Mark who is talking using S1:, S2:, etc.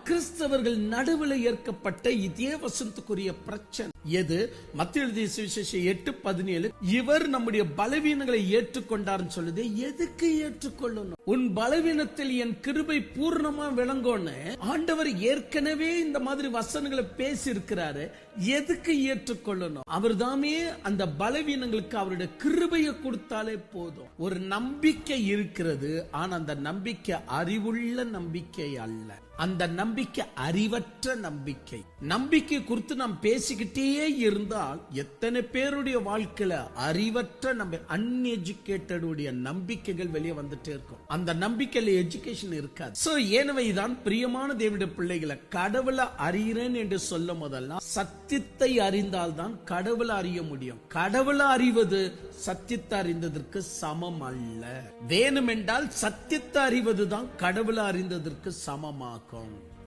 S1: கிறிஸ்தவர்கள் நடுவில் ஏற்கப்பட்ட இதே வசனத்துக்குரிய பிரச்சனை எது? மத்திய எழுதிய சுவிசேஷம் 8:17 இவர் நம்முடைய பலவீனங்களை ஏற்றுக்கொண்டார்னு சொல்லுது. எதுக்கு ஏற்றுக்கொள்ளணும்? உன் பலவீனத்தில் என் கிருபை பூர்ணமா விளங்கோன்னு ஆண்டவர் ஏற்கனவே இந்த மாதிரி வசனங்களை பேசி இருக்கிறாரு. எதுக்கு ஏற்றுக்கொள்ளணும்? அவர் தாமே அந்த பலவீனங்களுக்கு அவருடைய கிருபையை கொடுத்தாலே போதும். ஒரு நம்பிக்கை இருக்கிறது, ஆனா அந்த நம்பிக்கை அறிவுள்ள நம்பிக்கை அல்ல. அந்த நம்பிக்கை அறிவற்ற நம்பிக்கை. நம்பிக்கை குறித்து நாம் பேசிக்கிட்டே இருந்தால் எத்தனை பேருடைய வாழ்க்கையில அறிவற்ற அன்எஜுகேட்டடுடைய நம்பிக்கைகள் வெளியே வந்துட்டே இருக்கும். அந்த நம்பிக்கையில எஜுகேஷன் இருக்காது. சோ எனவே பிரியமான தேவனுடைய பிள்ளைகளை, கடவுளை அறிகிறேன் என்று சொல்ல முதல்ல சத்தியத்தை அறிந்தால்தான் கடவுளை அறிய முடியும். கடவுளை அறிவது சத்தியத்தை அறிந்ததற்கு சமம் அல்ல. வேணுமென்றால் சத்தியத்தை அறிவதுதான் கடவுளை அறிந்ததற்கு சமமாகும்.